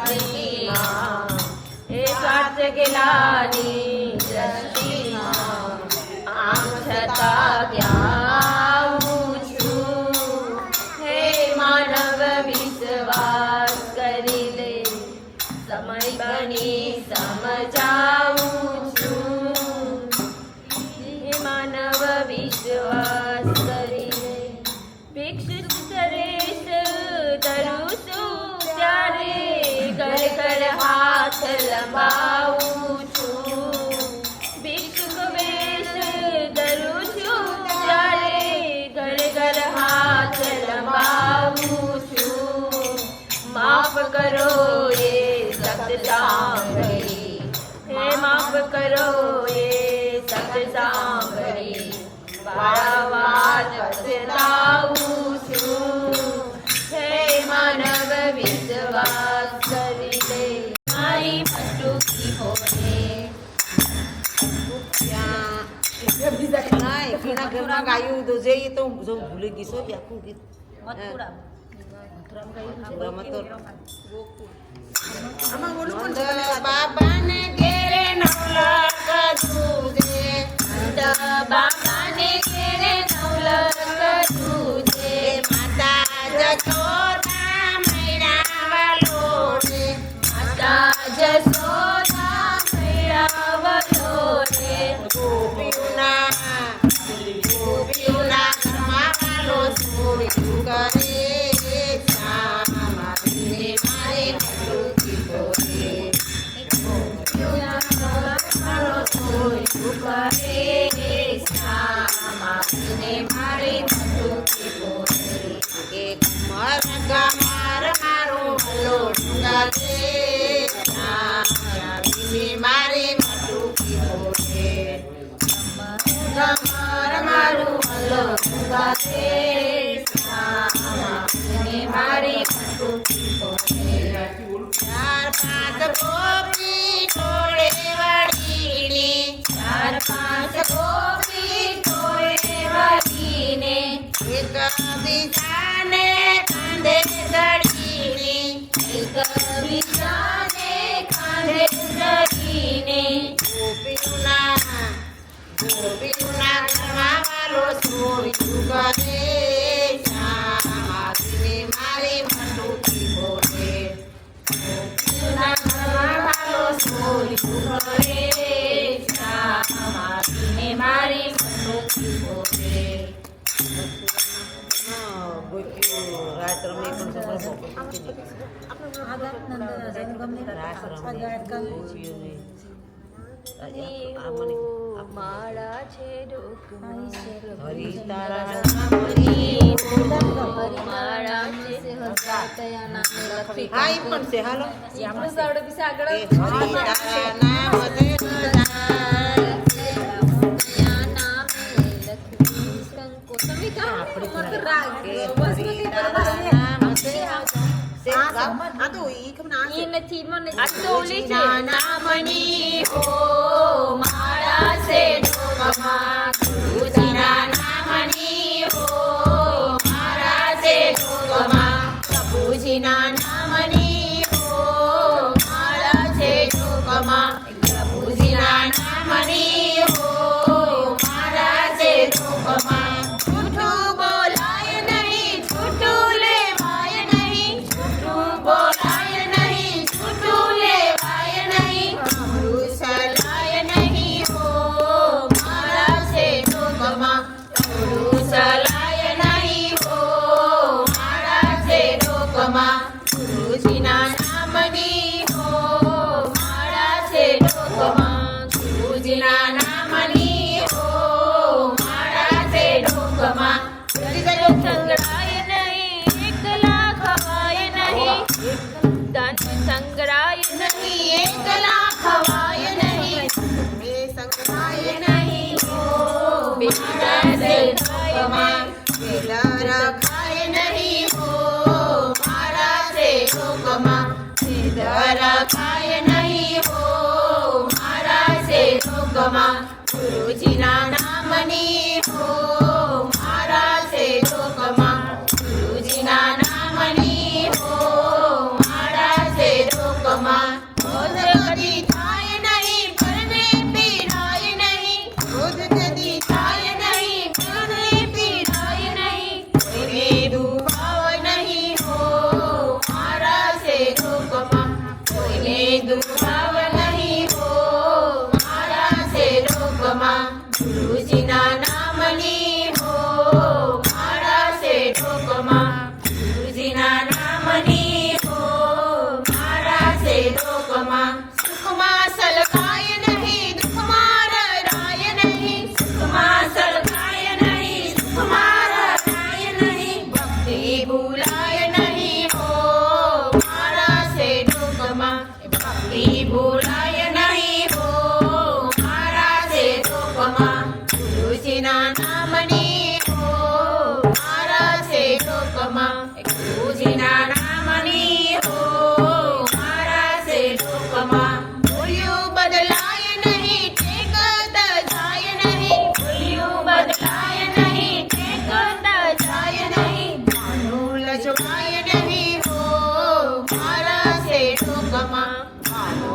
ધરતીમાં એ સ્વાર્થ ગેલાની દ્રષ્ટિમાં આમ છતાં ક્યાં આવું છું હે માનવ વિશ્વાસ કરી લે સમય બની સમજાવું છું હે માનવ વિશ્વાસ કરી લે ભિક્ષુક સરેશ ધરું છું ત્યારે ઘર ઘર હાથ લંબાવું છું ભિક્ષુક વેશ ધરું છું ત્યારે ઘર ઘર હાથ લંબાવું છું માફ કરો એ સત સાંભળી હે માફ કરો એ સત સાંભળી વારંવાર પછતાવું છું હે માનવ વિશ્વાસ કરી લે મારી મટુકી હોને ઘરમાં ગાયું તો જઈએ તો હું ભૂલી ગઈ છું આખું ગીત બાબાને ઘેરે નવલખ તુજે બાબાને ઘેરે નવલખ તુજે માતા જશોદા મૈરા વાલોને માતા જશોદા મૈરા વલોને ગોપીઓના ઘરમાં વાલો છોડ્યું કરે મારી મટુકી બોલે મારું હલો ગાતે મારી મટુકી બોલે ચાર પાંચ ગોપી ટોળે વાળીને ચાર પાંચ ગોપી ટોળે વાળીને એક બીજાને કાંધે ચડીને એક બીજાને કાંધે ચડીને ગોપીઓના ઘરમાં વાલો છોડ્યું કરે શ્યામાજીને મારી મટુકી બોલે ગોપીઓના ઘરમાં વાલો છોડ્યું કરે શ્યામાજીને મારી મટુકી બોલે રાત રમે પણ માળા છે હરી તારા માળા છે હા એ પણ છે હાલો આગળ હરી તારા નામ દે નામની હો મારા છે ઢોકમાં ગુરુજીના નામની હો મારા છે ઢોકમાં પ્રભુજીના નામની હો મારા છે ઢોકમાં પ્રભુજીના નામની હો મારા છે ઢોકમાં જૂઠું બોલાય નહીં જૂઠું લેવાય નહીં જૂઠું બોલાય નહીં જૂઠું લેવાય નહીં સલાય નહીં હો મારા છે ઢોકમાં સલાય નહીં હો મારા છે ઢોકમાં ગુરુજીના નામની હો મારા છે ઢોકમાં ગુરુજીના નામની હો મારા છે ઢોકમાં સંગ્રહાય નહીં એકલા ખવાય નહીં ધન સંગ્રહાય નહીં એકલા ખવાય નહીં મે સંગ્રહાય નહીં મારા છે ઢોકમાં રખાય નહીં હો મારા છે ઢોકમાં રખાય નહીં હો મારા છે ઢોકમાં ગુરુજીના નામની હો મારા છે ઢોકમાં ગુરુજીના નામની હો મારા છે ઢોકમાં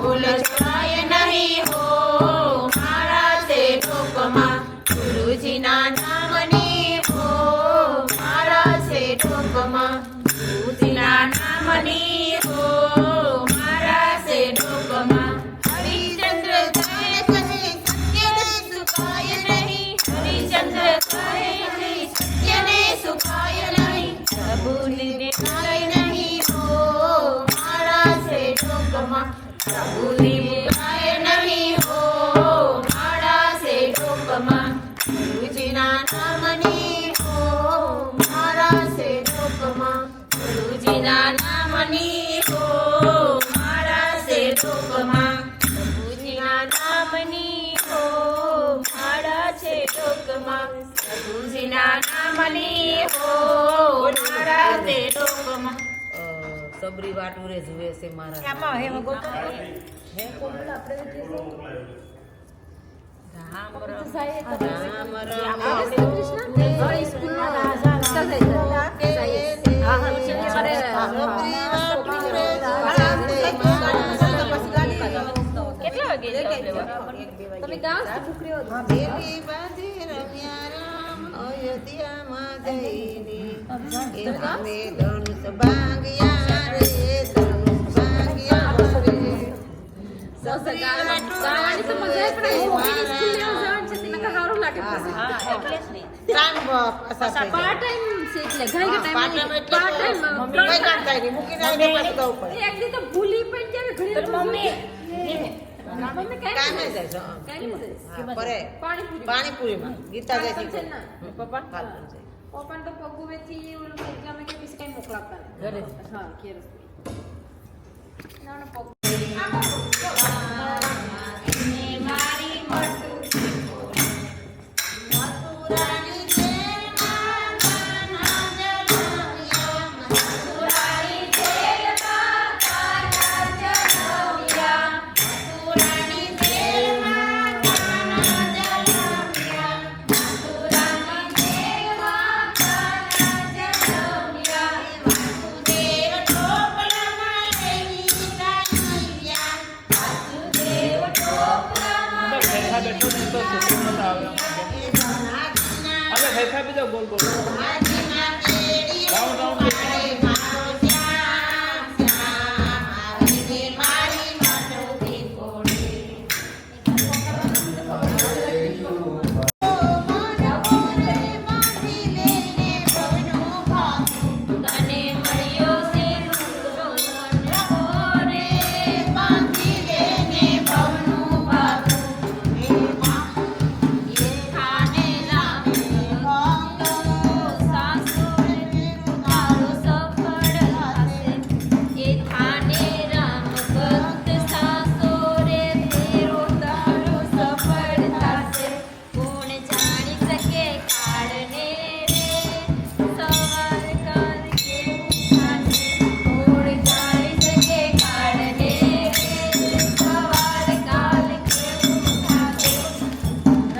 ભૂલ છોડાય નહીં હો મારા છે ટોકમાં ગુરુજીના નામની હો મારા છે ટોકમાં ગુરુજીના નામની હો મારા છે ટોકમાં હરિચંદ્ર કહે સત્યને સુખાય નહીં હરિચંદ્ર કહે સત્યને સુખાય નહીં પ્રભુને દેખાય નહીં હો મારા છે ટોકમાં પ્રભુને દેખાય નહીં હો મારા છે ટોકમાં ગુરુજીના નામની હો મારા છે ટોકમાં ગુરુજીના નામની હો મારા છે ટોકમાં પ્રભુજીના નામની હો મારા છે ટોકમાં પ્રભુજીના નામની હો મારા છે ટોકમાં સબરી વાટુરે જુએ છે મારા હે કોણ આપણે રામ કેટલા વાગે તમે ગાવ દેવી બાંધી રમ્યા રામ અયોધ્યામાં જઈને એ રામે ધનુષ ભાંગ્યા રે ધનુષ ભાંગ્યા રે ગાવાની તો મજા પણ સ્કૂલ જવાનું છે તેને હારું લાગે પછી એટલે જ નહીં ત્રણ પાસા પાર્ટ ટાઈમ છે એટલે ઘણી ટાઈમ પાર્ટ ટાઈમ કઈ કામ થાય નહીં મૂકીને આવીને પાછું જવું પડે એક દી તો ભૂલી પણ જાય ઘણી મમ્મી મમ્મી કામે જાય છે હા, પરે પાણીપુરીમાં ગીતા જાય છે પપ્પા કાલપન છે ઓપન તો પગુવેથી ઓલું એક્ઝામ કે પછી કઈ મોકલાવતા ઘરે હા કેર ના ના પગ મારી મટુ મથુરાની જેલમાં કાના જન્મ્યા મથુરાની જેલમાં કાના જન્મ્યા મથુરાની જેલમાં કાના જન્મ્યા મથુરાની જેલમાં કાના જન્મ્યા વાસુદેવ ટોપલામાં લઈ કાનૈયા વાસુદેવ ટોપલામાં બેઠા બેઠો ને તો સુખી મત આવે અરે હેઠા બીજા બોલ બોલ આજના કેડી રાઉન્ડ રાઉન્ડ મારે મારો શ્યામ શ્યામ આવીને મારી માટોથી કોડે તને મળ્યો છે બાંધી લેને ભવનું ભાગું એ ખાને રામે હોંગો સાસુર તારો સફળ હશે એ થાને રામ ભક્ત સાસુરે તેરો તારો સફળ થશે કોણ જાણી શકે કાળને રે સવાર કાલ કેવું થશે કોણ જાણી શકે કાળને રે સવાર કાલ કેવું થશે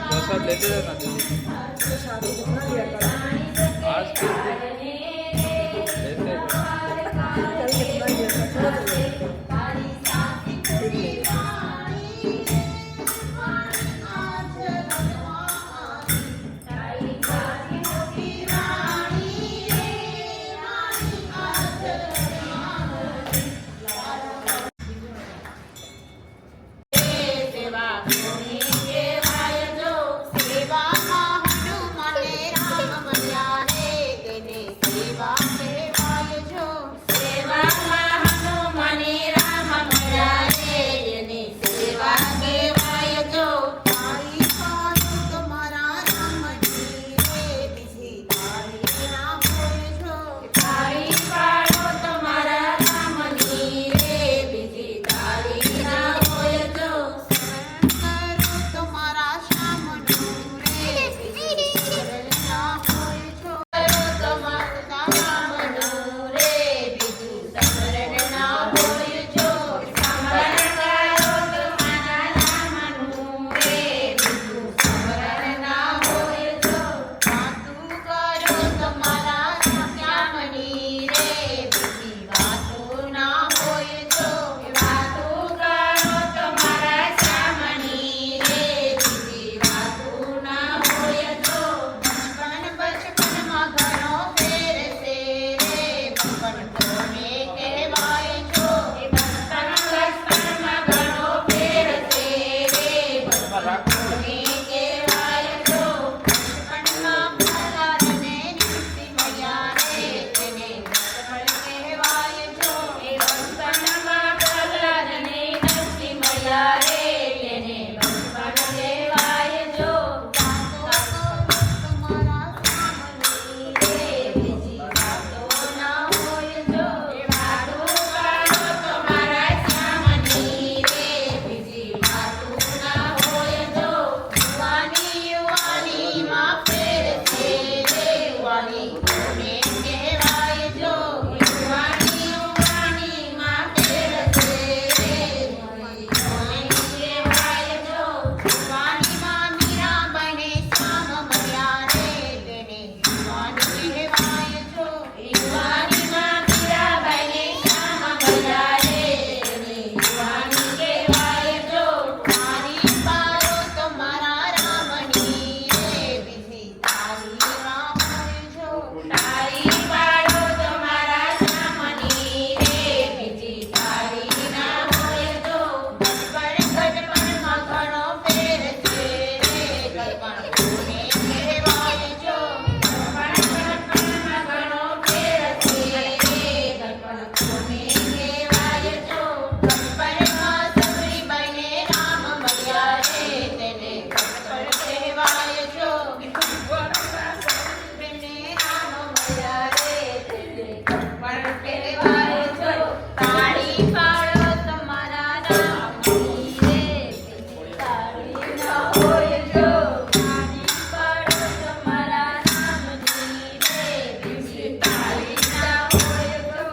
પ્રસાદ લેતે રહેના દીદી आज लेते સેવા કોની કહેવાય જો સેવા મળ્યા રે એને યુવાની કહેવાય જો તારી પાડો તમારા રામની રે બીજી તારી રામ હોય જો તારી પાડો તમારા રામની રે બીજી તારી ના હોય જો ગડપણમાં ઘણો ફેર છે રે ગડપણ કોને કહેવાય જો ગડપણમાં ઘણો ફેર છે રે ગડપણ કોને કહેવાય જો ગડપણમાં સબરીબાઈને રામ મળ્યા રે તેને ગડપણ કહેવાય જો સબરીબાઈને રામ મળ્યા રે તેને ગડપણ કહેવાય જો તાળી પાડો તમારા રામની રે બીજી તાળી ના હોય જો તાળી પાડો તમારા રામની રે બીજી તાળી ના હોય જો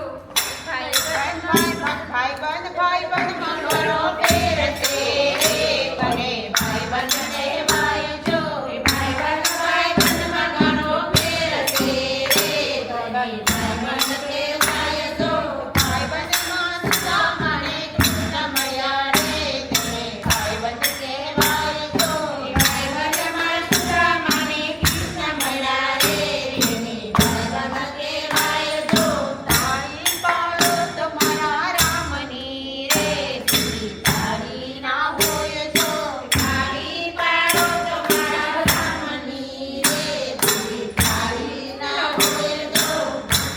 ભાઈબંધ ઘણો ફેર છે રે બને ભાઈબંધ કહેવાય જો ભાઈબંધમાં ઘણો ફેર છે રે બને ભાઈબંધ કહેવાય જો ભાઈબંધમાં સામાને કૃષ્ણ મળ્યા રે તેને ભાઈબંધ કહેવાય જો ભાઈબંધમાં સામાને કૃષ્ણ મળ્યા રે તેને ભાઈબંધ કહેવાય જો તાળી પાડો તમારા રામની રે બીજી તાળી ના હોય જો તાળી પાડો તમારા રામની રે બીજી તાળી ના હોય જો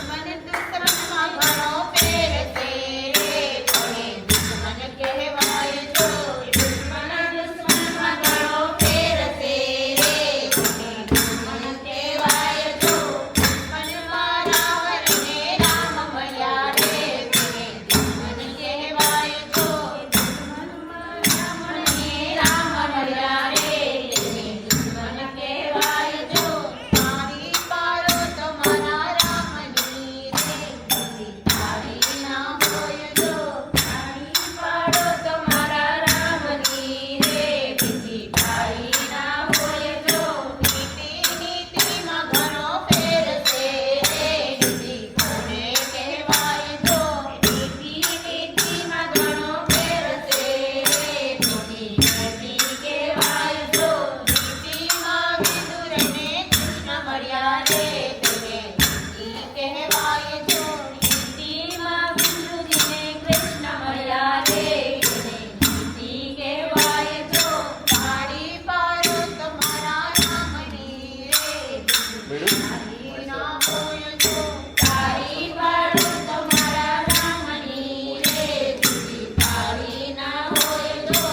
મને દુશ્મનમાં ઘણો ફેર છે રે કોને દુશ્મન કહેવાય જો દુશ્મનમાં ઘણો ફેર છે રે કોને દુશ્મન કહેવાય જો દુશ્મનમાં રાવણને રામ મળ્યા રે તેને દુશ્મન કહેવાય જો દુશ્મનમાં રાવણને રામ મળ્યા રે તેને દુશ્મન કહેવાય જો તાળી પાડો તમારા રામની રે બીજી તાળી ના હોય જો તાળી પાડો તમારા રામની રે બીજી તાળી ના હોય જો નીતિમાં ઘણો ફેર છે રે નીતિ કોને કહેવાય જો નીતિમાં ઘણો ફેર છે રે કોની નીતિ કહેવાય જો નીતિમાં વિદુરને કૃષ્ણ મળ્યા રે તેને નીતિ કહેવાય જો નીતિમાં વિદુરને કૃષ્ણ મળ્યા રે તેને નીતિ કહેવાય જો તાળી પાડો તમારા રામની રે બીજી તાળી ના હોય જો તાળી પાડો તમારા રામની રે બીજી તાળી ના હોય જો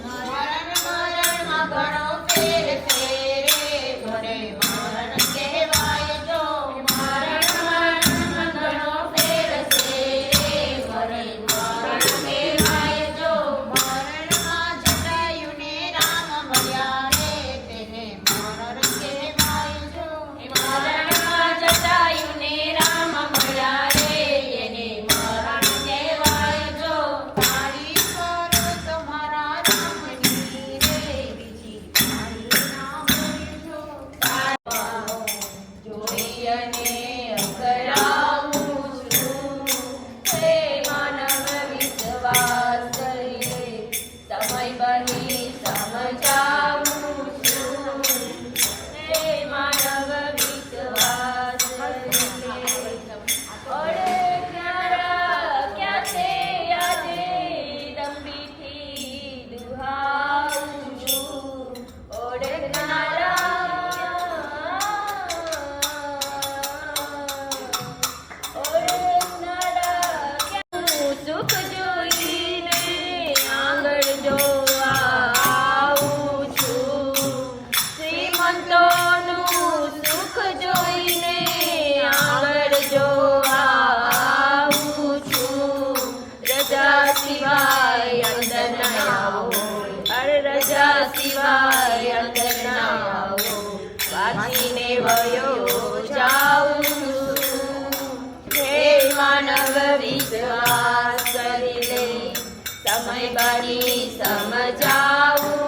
મરણમાં ઘણો ફેર છે રે ઘરે મરણ કહેવાય જો મરણમાં ઘણો ફેર છે રે ઘરે મરણ કહેવાય જો મરણમાં જટાયુને રામ મળ્યા રે તેને મરણ કહેવાય જો મરણમાં જટાયુને રામ મળ્યા રે એને મરણ કહેવાય જો તાળી પાડો તમારા રામની રે બીજી તાળી ના હોય જો જોઈ અને અકરાવું છું હે માનવ વિશ્વાસ કરીને સમય બની સમજાવું છું હે માનવ વિશ્વાસ કરીને ઓળખનારા ક્યાં છે આજે લંબીથી દુહાવું છું સુખ જોઈને આગળ જોવા આવું છું શ્રીમંતોનું સુખ જોઈને આગળ જોવા આવું છું રજા સિવાય અંદર ના આવો અરે રજા સિવાય અંદર ના આવો વાંચીને વયો જાઉં છું હે માનવ વિશ્વાસ કરી લે સમય બની સમજાવું